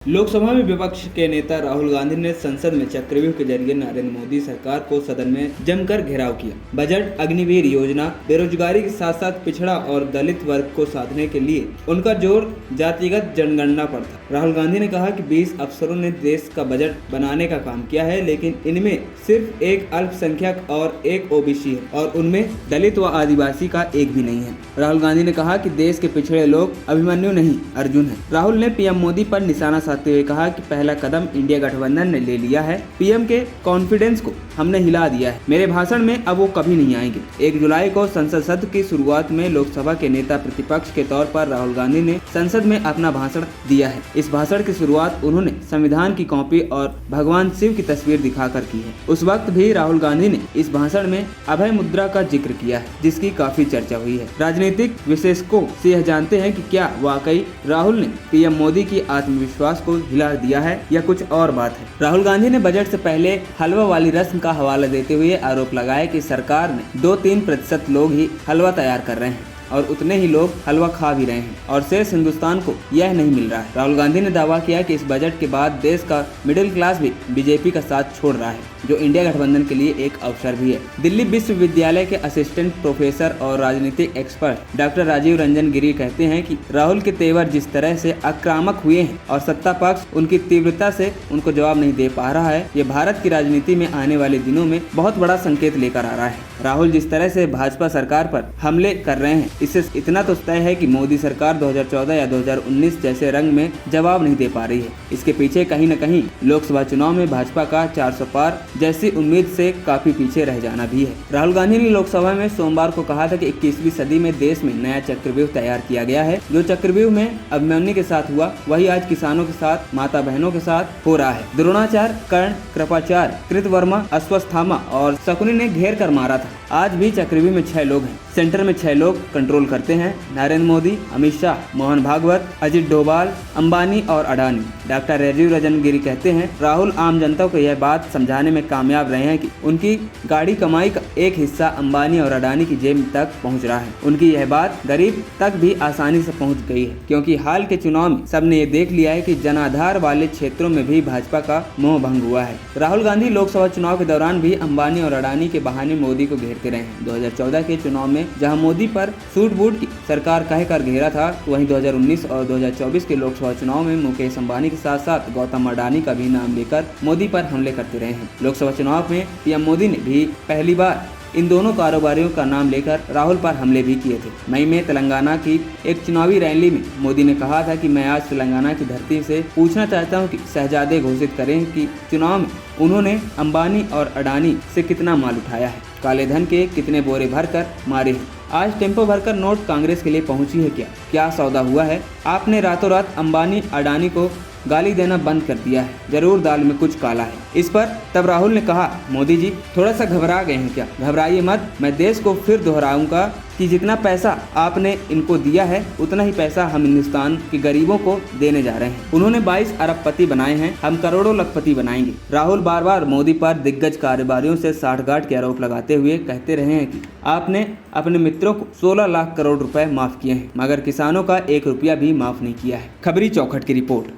लोकसभा में विपक्ष के नेता राहुल गांधी ने संसद में चक्रव्यूह के जरिए नरेंद्र मोदी सरकार को सदन में जमकर घेराव किया। बजट, अग्निवीर योजना, बेरोजगारी के साथ साथ पिछड़ा और दलित वर्ग को साधने के लिए उनका जोर जातिगत जनगणना पर था। राहुल गांधी ने कहा कि 20 अफसरों ने देश का बजट बनाने का काम किया है, लेकिन इनमें सिर्फ एक अल्पसंख्यक और एक ओबीसी है और उनमें दलित व आदिवासी का एक भी नहीं है। राहुल गांधी ने कहा कि देश के पिछड़े लोग अभिमन्यु नहीं अर्जुन है। राहुल ने पीएम मोदी पर निशाना साधते हुए कहा कि पहला कदम इंडिया गठबंधन ने ले लिया है। पीएम के कॉन्फिडेंस को हमने हिला दिया है। मेरे भाषण में अब वो कभी नहीं आएंगे। 1 जुलाई को संसद सत्र की शुरुआत में लोकसभा के नेता प्रतिपक्ष के तौर पर राहुल गांधी ने संसद में अपना भाषण दिया है। इस भाषण की शुरुआत उन्होंने संविधान की कॉपी और भगवान शिव की तस्वीर दिखाकर की है। उस वक्त भी राहुल गांधी ने इस भाषण में अभय मुद्रा का जिक्र किया है, जिसकी काफी चर्चा हुई है। राजनीतिक विशेषज्ञों से यह जानते हैं कि क्या वाकई राहुल ने पीएम मोदी की आत्मविश्वास को हिला दिया है या कुछ और बात है। राहुल गांधी ने बजट से पहले हलवा वाली रस्म का हवाला देते हुए आरोप लगाया कि सरकार ने 2-3% लोग ही हलवा तैयार कर रहे हैं और उतने ही लोग हलवा खा भी रहे हैं और शेष हिंदुस्तान को यह नहीं मिल रहा है। राहुल गांधी ने दावा किया कि इस बजट के बाद देश का मिडिल क्लास भी बीजेपी का साथ छोड़ रहा है, जो इंडिया गठबंधन के लिए एक अवसर भी है। दिल्ली विश्वविद्यालय के असिस्टेंट प्रोफेसर और राजनीतिक एक्सपर्ट डॉक्टर राजीव रंजन गिरी कहते हैं कि राहुल के तेवर जिस तरह से आक्रामक हुए हैं और सत्ता पक्ष उनकी तीव्रता से उनको जवाब नहीं दे पा रहा है, ये भारत की राजनीति में आने वाले दिनों में बहुत बड़ा संकेत लेकर आ रहा है। राहुल जिस तरह से भाजपा सरकार पर हमले कर रहे हैं, इससे इतना तो तय है कि मोदी सरकार 2014 या 2019 जैसे रंग में जवाब नहीं दे पा रही है। इसके पीछे कहीं न कहीं लोकसभा चुनाव में भाजपा का 400 पार जैसी उम्मीद से काफी पीछे रह जाना भी है। राहुल गांधी ने लोकसभा में सोमवार को कहा था कि 21वीं सदी में देश में नया चक्रव्यूह तैयार किया गया है। जो चक्रव्यूह में अभिमन्यु के साथ हुआ, वही आज किसानों के साथ, माता बहनों के साथ हो रहा है। द्रोणाचार्य, कर्ण, कृपाचार्य, कृतवर्मा, अश्वत्थामा और शकुनी ने घेर कर मारा था। आज भी चक्रव्यूह में 6 लोग हैं। सेंटर में 6 लोग कंट्रोल करते हैं: नरेंद्र मोदी, अमित शाह, मोहन भागवत, अजित डोभाल, अंबानी और अडानी। डॉक्टर राजीव रंजन गिरी कहते हैं, राहुल आम जनता को यह बात समझाने में कामयाब रहे हैं कि उनकी गाड़ी कमाई का एक हिस्सा अंबानी और अडानी की जेब तक पहुंच रहा है। उनकी यह बात गरीब तक भी आसानी से पहुंच गई है, क्योंकि हाल के चुनाव में सबने ये देख लिया है कि जनाधार वाले क्षेत्रों में भी भाजपा का मोह भंग हुआ है। राहुल गांधी लोकसभा चुनाव के दौरान भी अंबानी और अडानी के बहाने मोदी को घेरते रहे हैं। 2014 के चुनाव में जहां मोदी पर सूट बूट की सरकार कहकर घेरा था, वहीं 2019 और 2024 के लोकसभा चुनाव में मुकेश अंबानी के साथ साथ गौतम अडानी का भी नाम लेकर मोदी पर हमले करते रहे हैं। लोकसभा चुनाव में पीएम मोदी ने भी पहली बार इन दोनों कारोबारियों का नाम लेकर राहुल पर हमले भी किए थे। मई में तेलंगाना की एक चुनावी रैली में मोदी ने कहा था कि मैं आज तेलंगाना की धरती से पूछना चाहता हूं कि शहजादे घोषित करें कि चुनाव में उन्होंने अंबानी और अडानी से कितना माल उठाया है, काले धन के कितने बोरे भरकर मारे हैं। आज टेम्पो भरकर नोट कांग्रेस के लिए पहुंची है क्या सौदा हुआ है? आपने रातों रात अंबानी अडानी को गाली देना बंद कर दिया है, जरूर दाल में कुछ काला है। इस पर तब राहुल ने कहा, मोदी जी थोड़ा सा घबरा गए हैं क्या? घबराइए मत, मैं देश को फिर दोहराऊंगा कि जितना पैसा आपने इनको दिया है, उतना ही पैसा हम हिंदुस्तान के गरीबों को देने जा रहे हैं। उन्होंने 22 अरबपति बनाए हैं, हम करोड़ों लखपति बनाएंगे। राहुल बार बार मोदी पर दिग्गज कारोबारियों से साठगांठ के आरोप लगाते हुए कहते रहे हैं कि आपने अपने मित्रों को 16 लाख करोड़ रुपए माफ किए हैं, मगर किसानों का 1 रुपया भी माफ नहीं किया है। खबरी चौखट की रिपोर्ट।